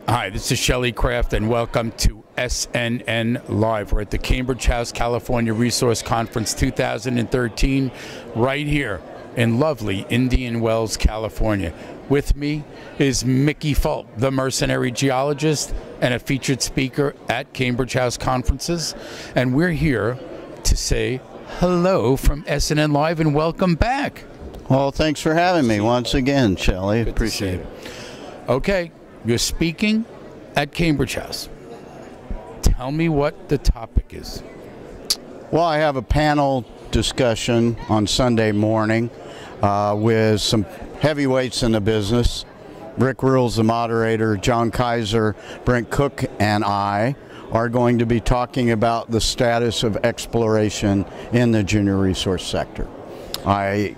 Hi, this is Shelley Kraft, and welcome to SNNLive. We're at the Cambridge House, California Resource Conference 2013, right here in lovely Indian Wells, California. With me is Mickey Fulp, the mercenary geologist and a featured speaker at Cambridge House conferences. And we're here to say hello from SNNLive and welcome back. Well, thanks for having me once again, Shelley. Appreciate it. Okay. You're speaking at Cambridge House. Tell me what the topic is. Well, I have a panel discussion on Sunday morning with some heavyweights in the business. Rick Rule's the moderator, John Kaiser, Brent Cook, and I are going to be talking about the status of exploration in the junior resource sector. I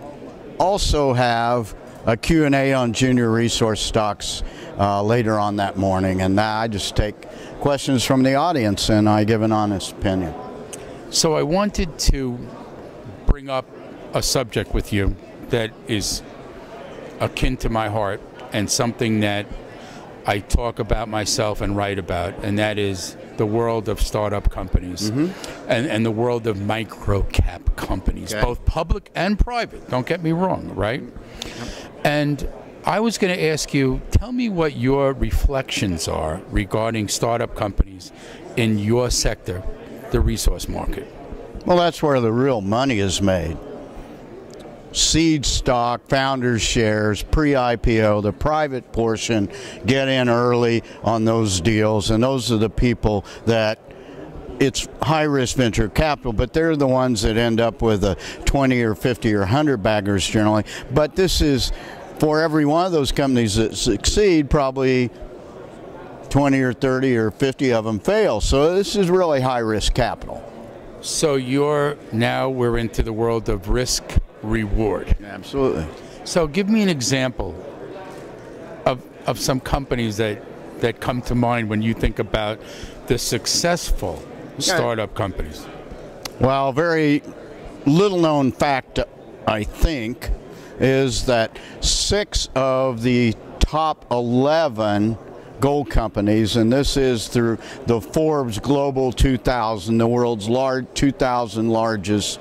also have a Q&A on junior resource stocks later on that morning, and I just take questions from the audience and I give an honest opinion. So I wanted to bring up a subject with you that is akin to my heart and something that I talk about myself and write about, and that is the world of startup companies and the world of micro-cap companies, both public and private, don't get me wrong, right? And I was going to ask you, tell me what your reflections are regarding startup companies in your sector, the resource market. Well, that's where the real money is made. Seed stock, founders shares, pre-IPO, the private portion, get in early on those deals, and those are the people that it's high-risk venture capital, but they're the ones that end up with a 20 or 50 or 100 baggers generally. But this is, for every one of those companies that succeed, probably 20 or 30 or 50 of them fail. So this is really high-risk capital. So we're into the world of risk reward. Absolutely. So give me an example of some companies that come to mind when you think about the successful startup companies. Well, very little known fact, I think, is that 6 of the top 11 gold companies, and this is through the Forbes Global 2000, the world's 2,000 largest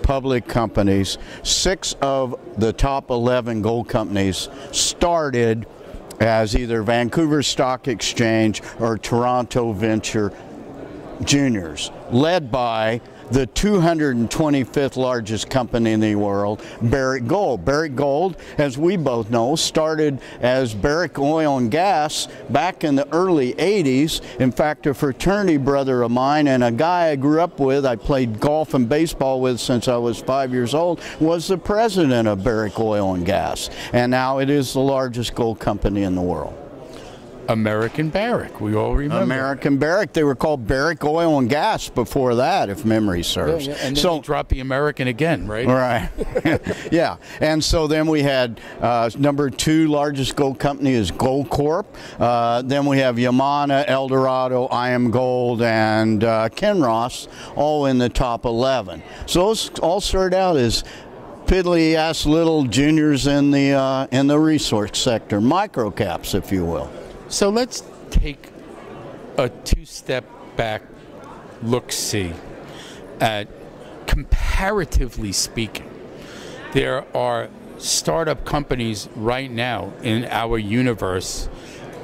public companies, 6 of the top 11 gold companies started as either Vancouver Stock Exchange or Toronto Venture Juniors, led by the 225th largest company in the world, Barrick Gold. Barrick Gold, as we both know, started as Barrick Oil and Gas back in the early 80s. In fact, a fraternity brother of mine and a guy I grew up with, I played golf and baseball with since I was 5 years old, was the president of Barrick Oil and Gas. And now it is the largest gold company in the world. American Barrick, we all remember. American Barrick. They were called Barrick Oil and Gas before that, if memory serves. Yeah. And then you drop the American again, right? Right. Yeah. And so then we had number 2 largest gold company is Goldcorp. Then we have Yamana, Eldorado, IAMGOLD, and Kinross, all in the top 11. So those all started out as piddly-ass little juniors in the resource sector, micro caps, if you will. So let's take a 2-step back look-see at, comparatively speaking, there are startup companies right now in our universe,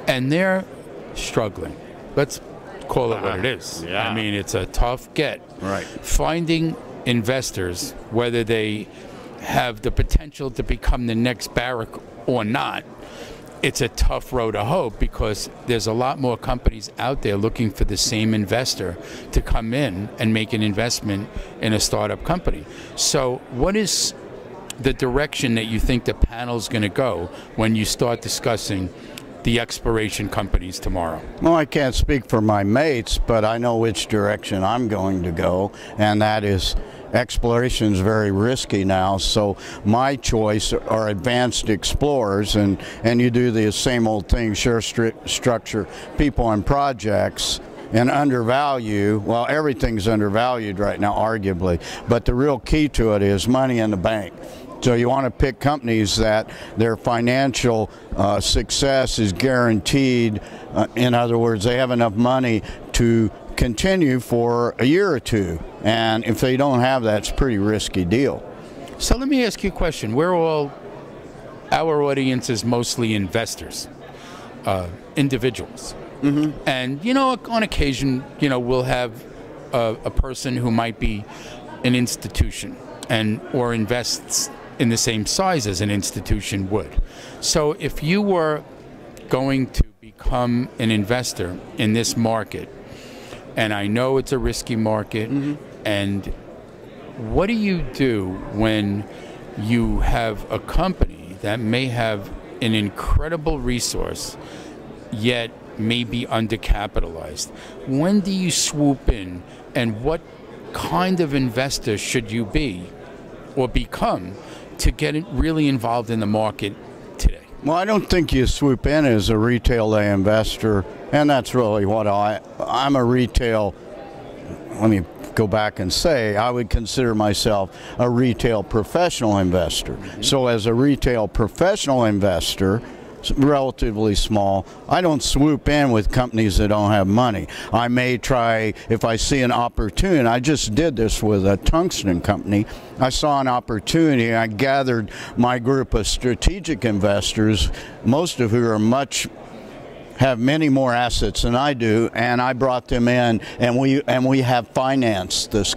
and they're struggling. Let's call it what it is. Yeah. I mean, it's a tough get. Right. Finding investors, whether they have the potential to become the next Barrick or not, it's a tough road to hoe, because there's a lot more companies out there looking for the same investor to come in and make an investment in a startup company. So what is the direction that you think the panel's going to go when you start discussing the exploration companies tomorrow? Well, I can't speak for my mates, but I know which direction I'm going to go, and that is exploration is very risky now, so my choice are advanced explorers, and you do the same old thing, share structure people and projects, and undervalue. Well, everything's undervalued right now, arguably, but the real key to it is money in the bank. So you want to pick companies that their financial success is guaranteed. In other words, they have enough money to continue for a year or two. And if they don't have that, it's a pretty risky deal. So let me ask you a question. Our audience is mostly investors, individuals. Mm-hmm. And, you know, on occasion, you know, we'll have a person who might be an institution or invests in the same size as an institution would. So if you were going to become an investor in this market, and I know it's a risky market, mm-hmm. and what do you do when you have a company that may have an incredible resource, yet may be undercapitalized? When do you swoop in, and what kind of investor should you be or become to get really involved in the market today? Well, I don't think you swoop in as a retail investor, and that's really what I'm a retail. Let me go back and say I would consider myself a retail professional investor. Mm-hmm. So as a retail professional investor, relatively small, I don't swoop in with companies that don't have money. I may try, if I see an opportunity. I just did this with a tungsten company. I saw an opportunity. I gathered my group of strategic investors, most of who have many more assets than I do, and I brought them in, and we have financed this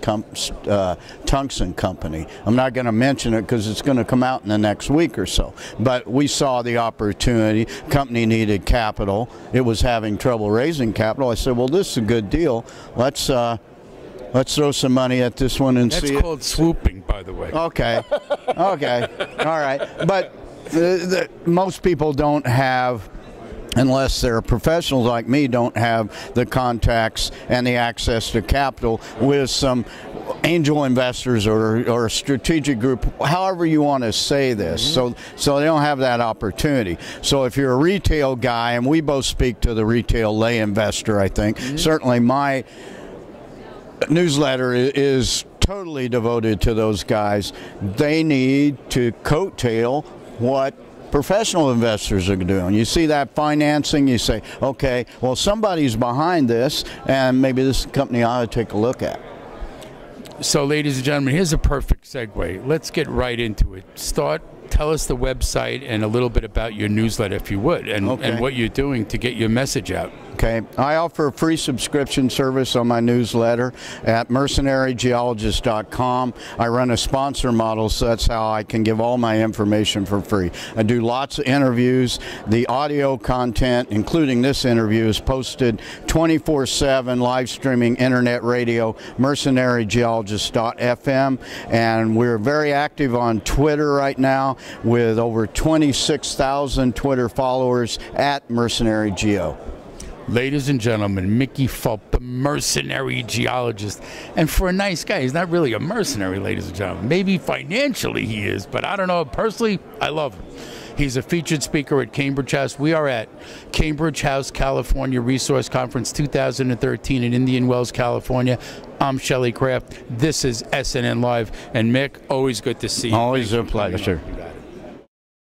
tungsten company. I'm not going to mention it because it's going to come out in the next week or so. But we saw the opportunity. Company needed capital. It was having trouble raising capital. I said, well, this is a good deal. Let's throw some money at this one and see. That's called swooping, by the way. Okay. Okay. All right. But most people don't have, unless they're professionals like me, don't have the contacts and the access to capital with some angel investors or a strategic group, however you want to say this. Mm-hmm. So they don't have that opportunity. So if you're a retail guy, and we both speak to the retail lay investor, I think, mm-hmm. certainly my newsletter is totally devoted to those guys. They need to coattail what professional investors are doing. You see that financing, you say, okay, well, somebody's behind this, and maybe this company I ought to take a look at. So, ladies and gentlemen, here's a perfect segue. Let's get right into it. Tell us the website and a little bit about your newsletter, if you would, and what you're doing to get your message out. Okay. I offer a free subscription service on my newsletter at mercenarygeologist.com. I run a sponsor model, so that's how I can give all my information for free. I do lots of interviews. The audio content, including this interview, is posted 24/7, live streaming internet radio, mercenarygeologist.fm, and we're very active on Twitter right now with over 26,000 Twitter followers at Mercenary Geo. Ladies and gentlemen, Mickey Fulp, the mercenary geologist. And for a nice guy, he's not really a mercenary, ladies and gentlemen. Maybe financially he is, but I don't know. Personally, I love him. He's a featured speaker at Cambridge House. We are at Cambridge House, California Resource Conference 2013 in Indian Wells, California. I'm Shelley Kraft. This is SNN Live. And Mick, always good to see you. Always a pleasure.